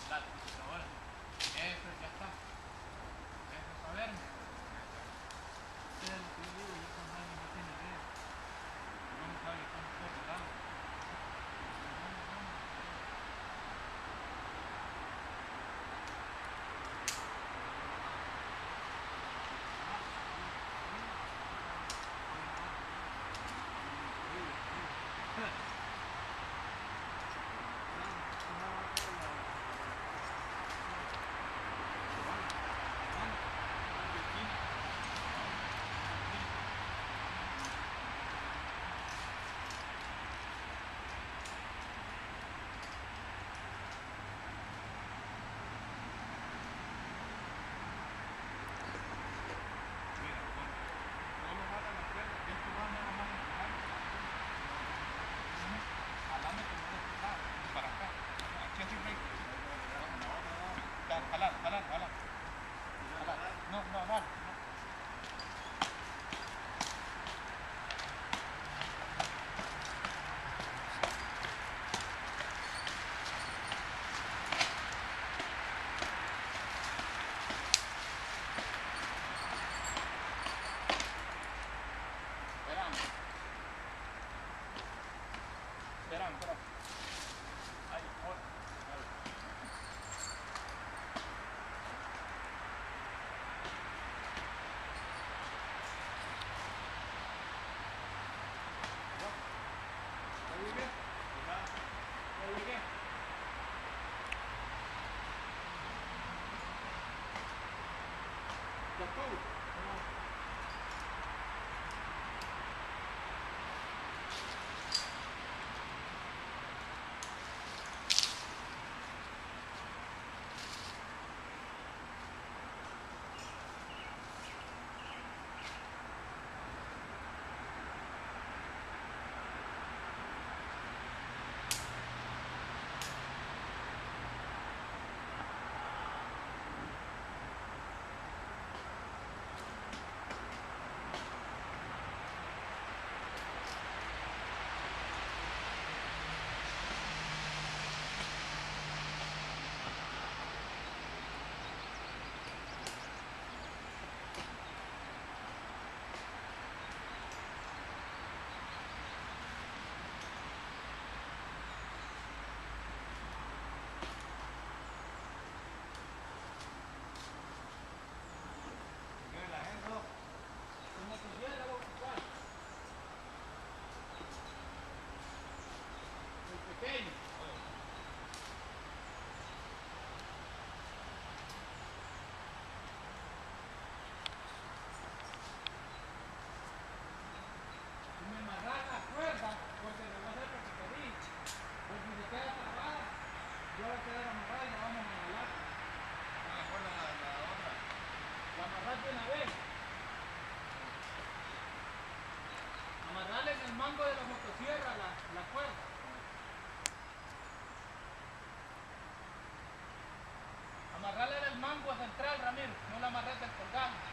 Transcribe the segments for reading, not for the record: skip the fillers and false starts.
La computadora. Eso ya está. Eso es saberme. Eso es lo que yo digo, yo con alguien no tiene idea. No sabe cómo está arreglado. Jalar. No, dale. Esperamos. Ahí, ahora. Ya llegué. Ya estuvo. Pequeño. Si me amarras la cuerda, porque le voy a hacer porque te di, pues si se queda trabada, yo voy a quedar amarrada y la vamos a jalar. ¿No la cuerda la otra? La amarras de una vez. Amarrarle en el mango de la motosierra la cuerda. Amarrarle en el mango central, Ramiro, no la amarres del colgante,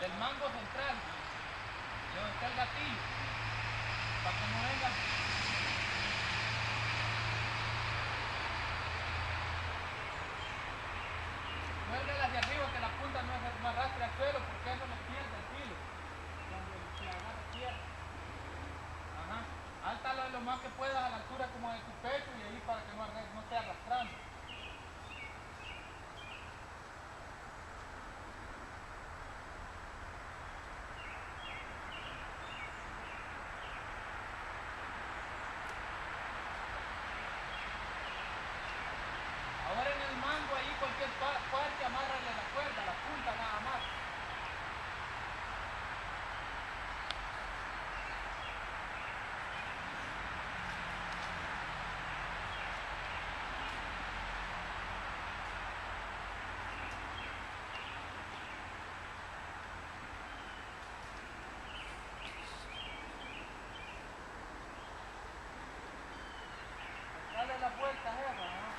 del mango central, de donde está el gatillo, para que no venga. Muérdela hacia arriba, que la punta no arrastre al suelo, porque eso le pierde el filo. Cuando se agarra tierra. Ajá. Általo lo más que puedas a la altura como de tu pecho y ahí para que no esté arrastrando. Ahora en el mango ahí cualquier parte amárrale la cuerda, la punta nada más. Dale la vuelta, jefa, ¿no?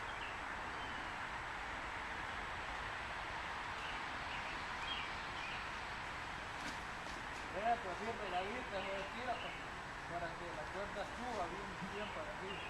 Déjate así pegadita, no estira para que la cuerda suba bien para arriba.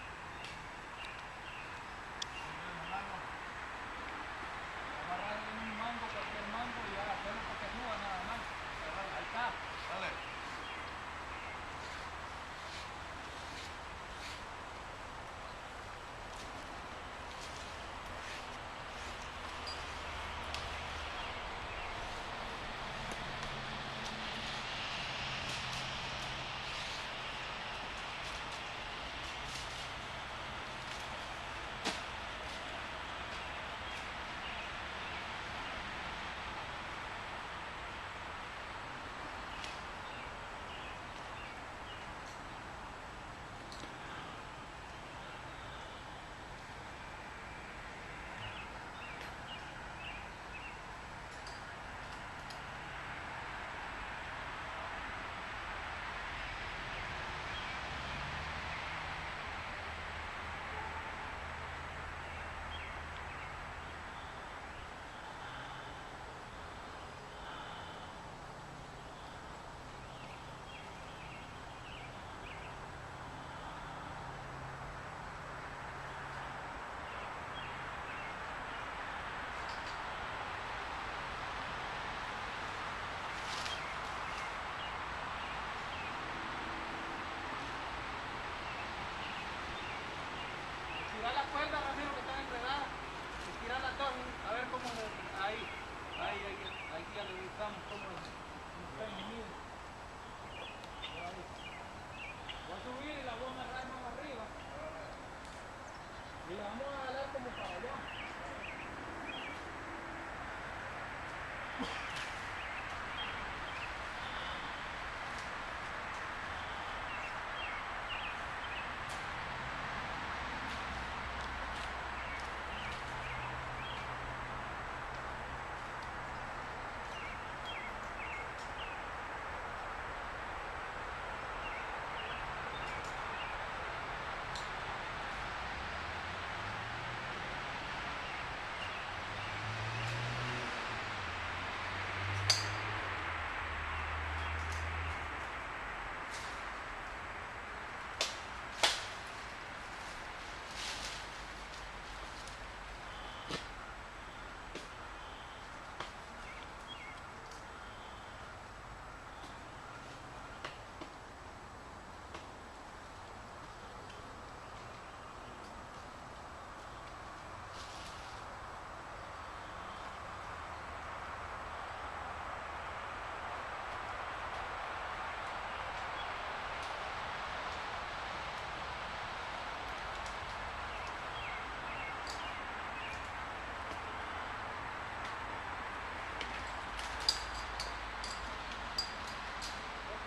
Vamos a jalar como para allá.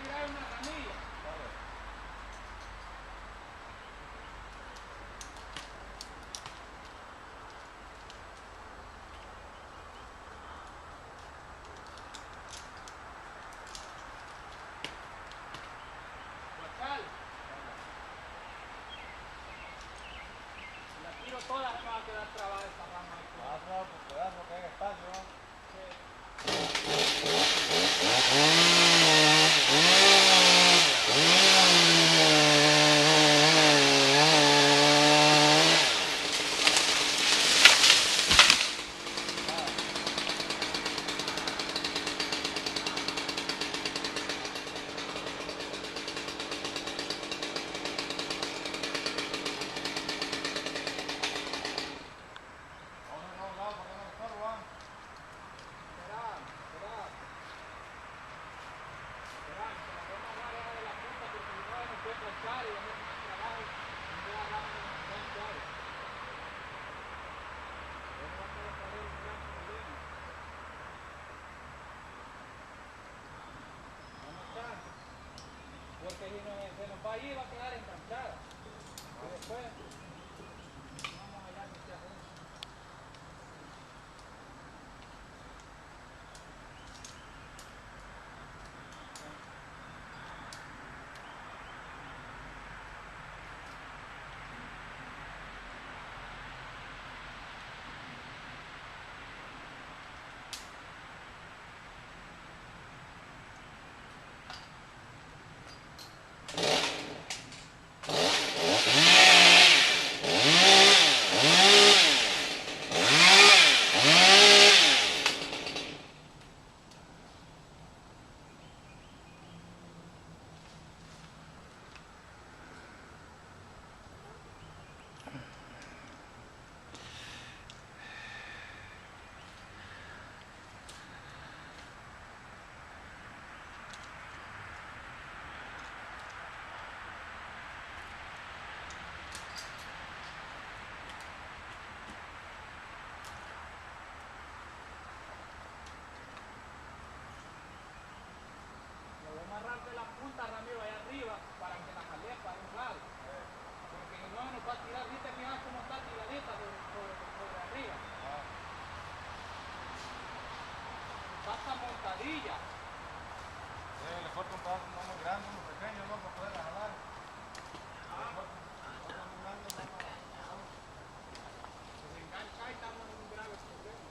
Una ramilla. Guachal. Si la tiro toda se me va a quedar trabada esta rama. Pedazo por pedazo, que haya espacio, ¿no? Porque si se nos va a ir, va a quedar enganchada. Y después vamos allá que se hace. Amarrarte la punta, Ramiro, allá arriba para que la jalé para un lado. Porque si no nos va a tirar, ¿viste? Fijas cómo está tiradita sobre arriba. Pasa montadilla. Le corto un pedazo no muy grande, uno pequeño, ¿no? Para poderla jalar. Se engancha y estamos en un grave problema.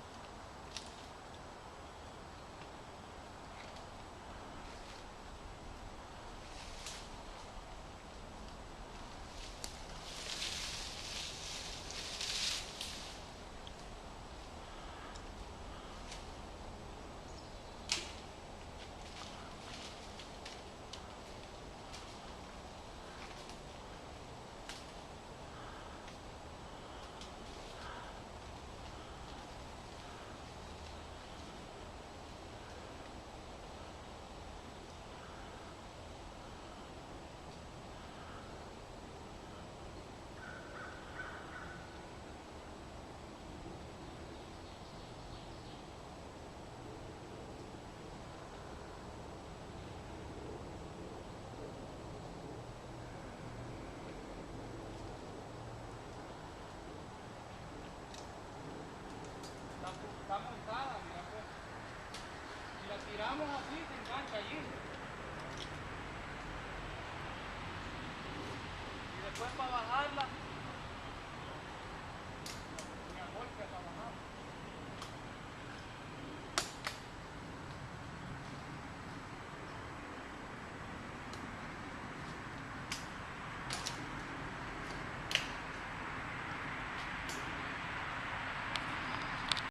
Está montada, mira pues. Si la tiramos así, se engancha allí. Y después para bajarla,